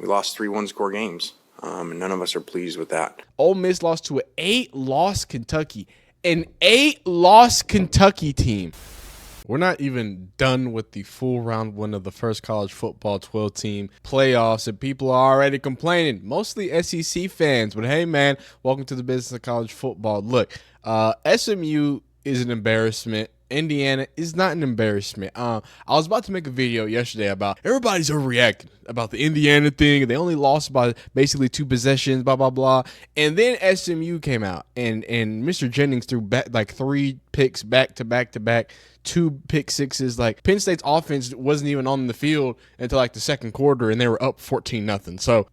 We lost 3 one-score games, and none of us are pleased with that. Ole Miss lost to an 8-loss Kentucky. An 8-loss Kentucky team. We're not even done with the full round one of the first college football 12-team playoffs, and people are already complaining, mostly SEC fans. But hey, man, welcome to the business of college football. Look, SMU is an embarrassment. Indiana is not an embarrassment. I was about to make a video yesterday about everybody's overreacting about the Indiana thing. They only lost by basically 2 possessions, blah, blah, blah. And then SMU came out, and Mr. Jennings threw back like 3 picks back to back to back, 2 pick sixes. Like, Penn State's offense wasn't even on the field until like the second quarter, and they were up 14-0. So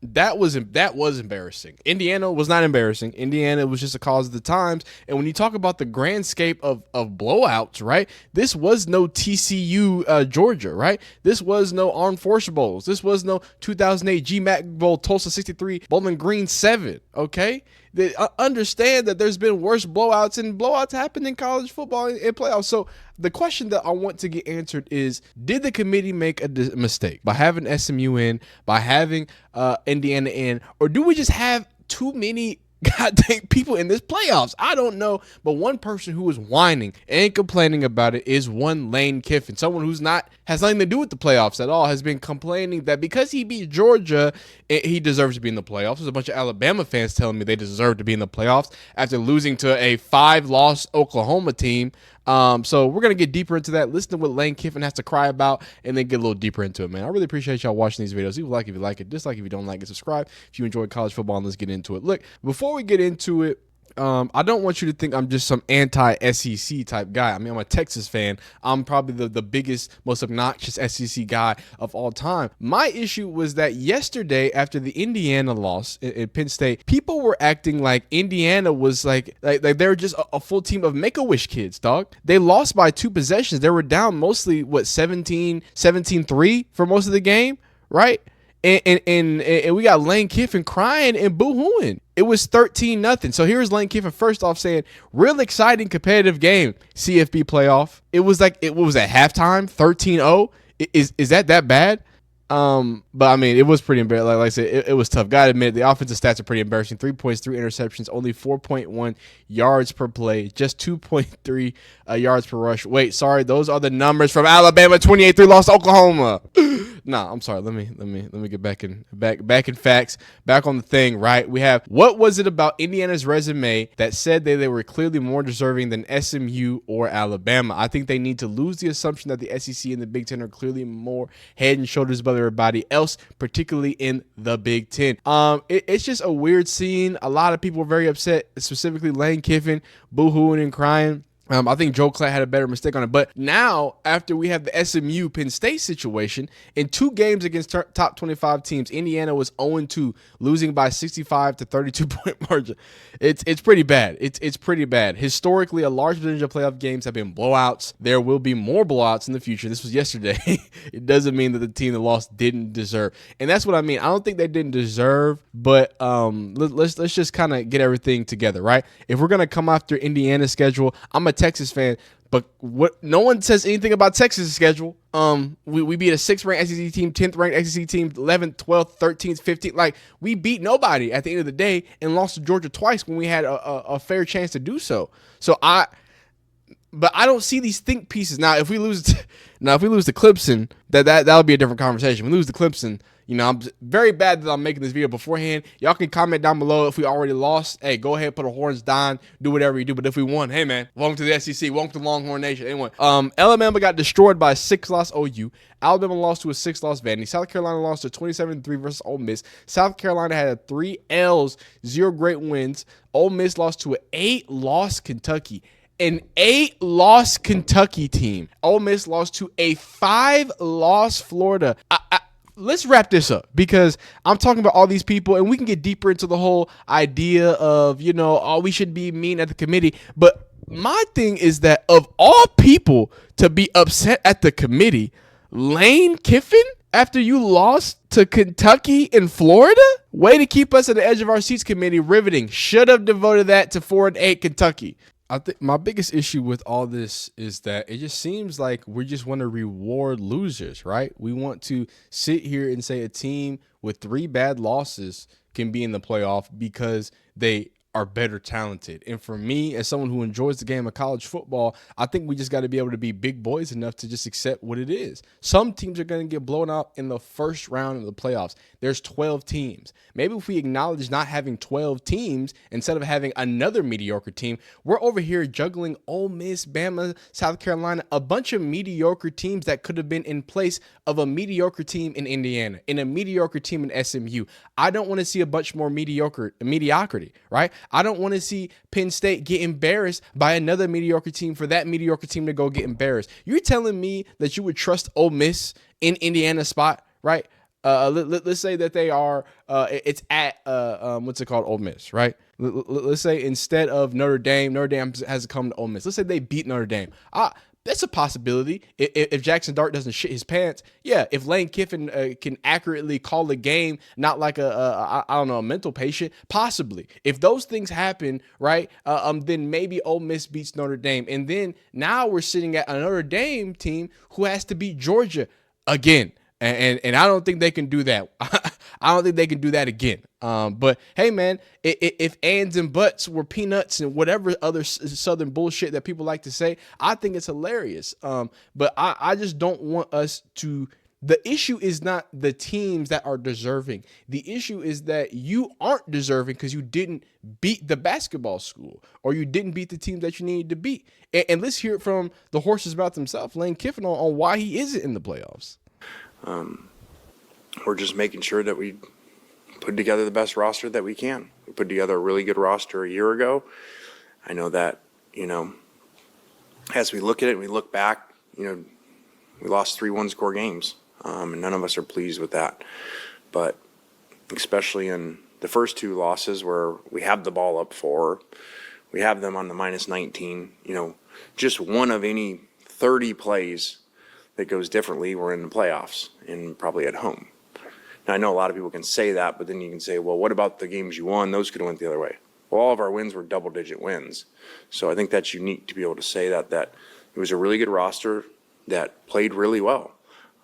that was embarrassing. Indiana was not embarrassing. Indiana was just a cause of the times. And when you talk about the grand scape of blowouts, right? This was no TCU Georgia, right? This was no Armed Forces Bowls. This was no 2008 GMAC Bowl, Tulsa 63, Bowling Green 7, okay? They understand that there's been worse blowouts, and blowouts happen in college football in playoffs. So the question that I want to get answered is, did the committee make a mistake by having SMU in, by having Indiana in, or do we just have too many goddamn people in this playoffs? I don't know, but one person who is whining and complaining about it is one Lane Kiffin, someone who's has nothing to do with the playoffs at all, has been complaining that because he beat Georgia, he deserves to be in the playoffs. There's a bunch of Alabama fans telling me they deserve to be in the playoffs after losing to a 5-loss Oklahoma team. So we're going to get deeper into that, listen to what Lane Kiffin has to cry about, and then get a little deeper into it, man. I really appreciate y'all watching these videos. If you like it, dislike if you don't like it, subscribe if you enjoy college football, and let's get into it. Look, before we get into it, I don't want you to think I'm just some anti-SEC type guy. I mean, I'm a Texas fan. I'm probably the biggest, most obnoxious SEC guy of all time. My issue was that yesterday, after the Indiana loss at Penn State, people were acting like Indiana was like they were just a full team of Make-A-Wish kids, dog. They lost by 2 possessions. They were down mostly, 17-3 for most of the game, right? And we got Lane Kiffin crying and boo-hooing. It was 13-0. So here's Lane Kiffin first off saying, real exciting competitive game, CFP playoff. It was at halftime, 13-0. Is that bad? But I mean, it was pretty embarrassing. Like I said, it was tough. Gotta admit, the offensive stats are pretty embarrassing. 3 points, 3 interceptions, only 4.1 yards per play, just 2.3 yards per rush. Wait, sorry, those are the numbers from Alabama. 28-3 lost to Oklahoma. Nah, I'm sorry. Let me get back in facts. Back on the thing, right? We have, what was it about Indiana's resume that said that they were clearly more deserving than SMU or Alabama? I think they need to lose the assumption that the SEC and the Big Ten are clearly more head and shoulders above everybody else, particularly in the Big Ten. It's just a weird scene. A lot of people were very upset, specifically Lane Kiffin, boo-hooing and crying. I think Joe Klatt had a better mistake on it. But now, after we have the SMU Penn State situation, in 2 games against top 25 teams, Indiana was 0-2, losing by 65 to 32-point margin. It's pretty bad. It's pretty bad. Historically, a large percentage of playoff games have been blowouts. There will be more blowouts in the future. This was yesterday. It doesn't mean that the team that lost didn't deserve. And that's what I mean. I don't think they didn't deserve, but let's just kind of get everything together, right? If we're going to come after Indiana's schedule, I'm a Texas fan, but no one says anything about Texas' schedule. We beat a 6th ranked SEC team, 10th ranked SEC team, 11th, 12th, 13th, 15th. Like, we beat nobody at the end of the day and lost to Georgia twice when we had a fair chance to do so. But I don't see these think pieces. Now, if we lose to Clemson, that'll be a different conversation. If we lose to Clemson, I'm very bad that I'm making this video beforehand. Y'all can comment down below if we already lost. Hey, go ahead, put the horns down, do whatever you do. But if we won, hey, man, welcome to the SEC, welcome to Longhorn Nation. Anyway, Alabama got destroyed by a 6-loss OU. Alabama lost to a 6-loss Vandy. South Carolina lost to 27-3 versus Ole Miss. South Carolina had 3 L's, 0 great wins. Ole Miss lost to an 8-loss Kentucky. An 8-loss Kentucky team. Ole Miss lost to a 5-loss Florida. Let's wrap this up, because I'm talking about all these people, and we can get deeper into the whole idea of, we should be mean at the committee. But my thing is that of all people to be upset at the committee, Lane Kiffin, after you lost to Kentucky and Florida? Way to keep us at the edge of our seats, committee. Riveting. Should have devoted that to 4-8 Kentucky. I think my biggest issue with all this is that it just seems like we just want to reward losers, right? We want to sit here and say a team with 3 bad losses can be in the playoff because they are better talented. And for me, as someone who enjoys the game of college football, I think we just got to be able to be big boys enough to just accept what it is. Some teams are going to get blown out in the first round of the playoffs. There's 12 teams. Maybe if we acknowledge not having 12 teams instead of having another mediocre team, we're over here juggling Ole Miss, Bama, South Carolina, a bunch of mediocre teams that could have been in place of a mediocre team in Indiana, in a mediocre team in SMU. I don't want to see a bunch more mediocrity, right? I don't want to see Penn State get embarrassed by another mediocre team for that mediocre team to go get embarrassed. You're telling me that you would trust Ole Miss in Indiana's spot, right? Let's say that they are, it's at, what's it called? Ole Miss, right? Let's say instead of Notre Dame has come to Ole Miss. Let's say they beat Notre Dame. That's a possibility. If Jackson Dart doesn't shit his pants, yeah. If Lane Kiffin can accurately call the game, not like a mental patient, possibly. If those things happen, right, then maybe Ole Miss beats Notre Dame, and then now we're sitting at a Notre Dame team who has to beat Georgia again. And I don't think they can do that. I don't think they can do that again. But hey, man, if ands and buts were peanuts and whatever other Southern bullshit that people like to say, I think it's hilarious. But I just don't want us to. The issue is not the teams that are deserving. The issue is that you aren't deserving because you didn't beat the basketball school or you didn't beat the team that you needed to beat. And let's hear it from the horse's mouth himself, Lane Kiffin, on why he isn't in the playoffs. We're just making sure that we put together the best roster that we can. We put together a really good roster a year ago. I know that, as we look at it and we look back, we lost 3 one-score games, and none of us are pleased with that. But especially in the first 2 losses where we have the ball up 4, we have them on the minus 19, just one of any 30 plays that goes differently, we're in the playoffs and probably at home. Now, I know a lot of people can say that, but then you can say, well, what about the games you won? Those could have went the other way. Well, all of our wins were double-digit wins. So I think that's unique to be able to say that it was a really good roster that played really well.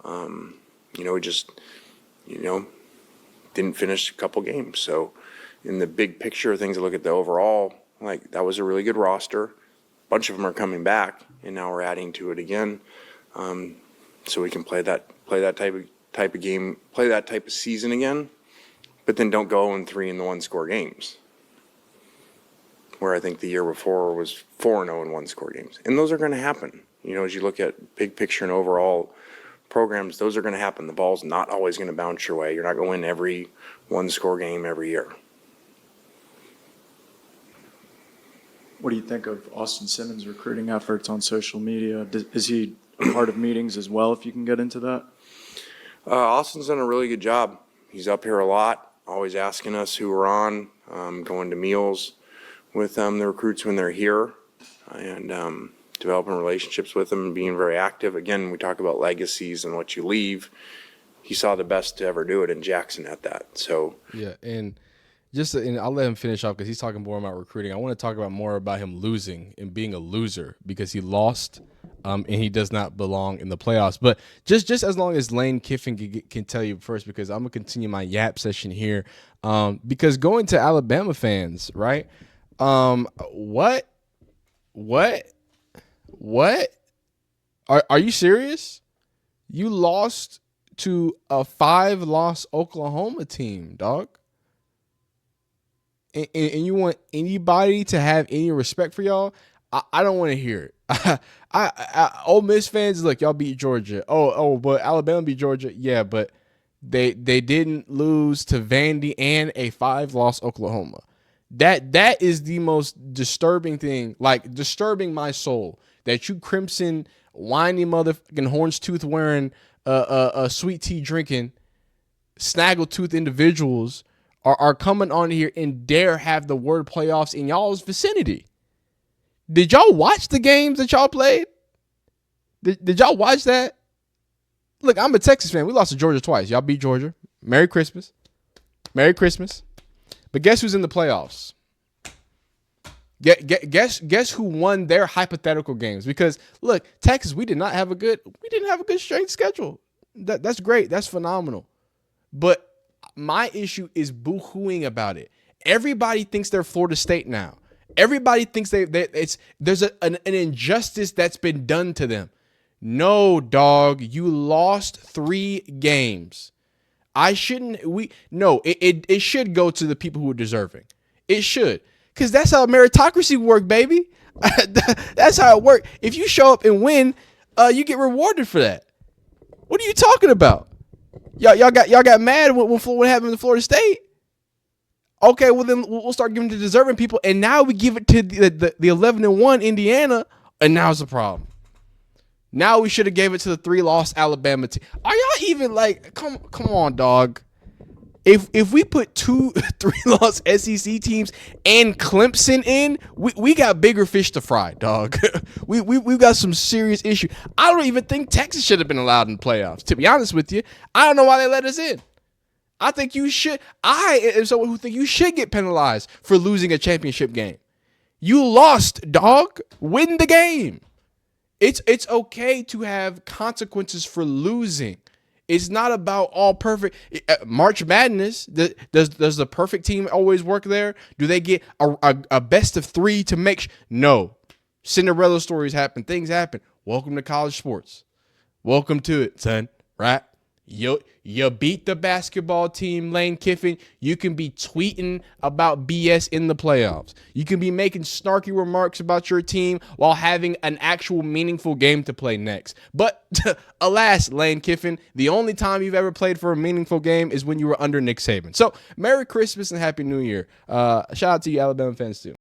We just, didn't finish a couple games. So in the big picture of things, I look at the overall, like that was a really good roster. A bunch of them are coming back, and now we're adding to it again. So we can play that type of game, play that type of season again, but then don't go 0-3 in the one-score games, where I think the year before was 4-0 in one-score games. And those are going to happen. As you look at big picture and overall programs, those are going to happen. The ball's not always going to bounce your way. You're not going to win every one-score game every year. What do you think of Austin Simmons' recruiting efforts on social media? Is he a part of meetings as well, if you can get into that? Austin's done a really good job. He's up here a lot, always asking us who we're on, going to meals with the recruits when they're here, and developing relationships with them and being very active. Again, we talk about legacies and what you leave. He saw the best to ever do it in Jackson at that. So yeah, and I'll let him finish off because he's talking more about recruiting. I want to talk about more about him losing and being a loser because he lost. And he does not belong in the playoffs. But just as long as Lane Kiffin can tell you first, because I'm going to continue my yap session here. Because going to Alabama fans, right? What? Are you serious? You lost to a 5-loss Oklahoma team, dog. And you want anybody to have any respect for y'all? I don't want to hear it. Ole Miss fans, look, y'all beat Georgia. But Alabama beat Georgia. Yeah, but they didn't lose to Vandy and a 5-loss Oklahoma. That is the most disturbing thing, like disturbing my soul. That you crimson, whiny motherfucking horns tooth wearing, sweet tea drinking, snaggletooth individuals are coming on here and dare have the word playoffs in y'all's vicinity. Did y'all watch the games that y'all played? Did y'all watch that? Look, I'm a Texas fan. We lost to Georgia twice. Y'all beat Georgia. Merry Christmas. Merry Christmas. But guess who's in the playoffs? Guess who won their hypothetical games? Because look, Texas, we didn't have a good strength schedule. That's great. That's phenomenal. But my issue is boo-hooing about it. Everybody thinks they're Florida State now. Everybody thinks there's an injustice that's been done to them. No, dog, you lost 3 games. It should go to the people who are deserving. It should. Because that's how meritocracy works, baby. That's how it works. If you show up and win, you get rewarded for that. What are you talking about? Y'all got mad when what happened to Florida State? Okay, well then we'll start giving to deserving people, and now we give it to the 11-1 Indiana, and now it's a problem. Now we should have gave it to the 3-loss Alabama team. Are y'all even like, come on, dog? If we put 2 3-loss SEC teams and Clemson in, we got bigger fish to fry, dog. We've got some serious issue. I don't even think Texas should have been allowed in the playoffs. To be honest with you, I don't know why they let us in. I think you should. I am someone who think you should get penalized for losing a championship game. You lost, dog. Win the game. It's okay to have consequences for losing. It's not about all perfect. March Madness, does the perfect team always work there? Do they get a best of 3 to make No. Cinderella stories happen. Things happen. Welcome to college sports. Welcome to it, son. Right? You beat the basketball team, Lane Kiffin. You can be tweeting about BS in the playoffs. You can be making snarky remarks about your team while having an actual meaningful game to play next. But alas, Lane Kiffin, the only time you've ever played for a meaningful game is when you were under Nick Saban. So Merry Christmas and Happy New Year. Shout out to you Alabama fans too.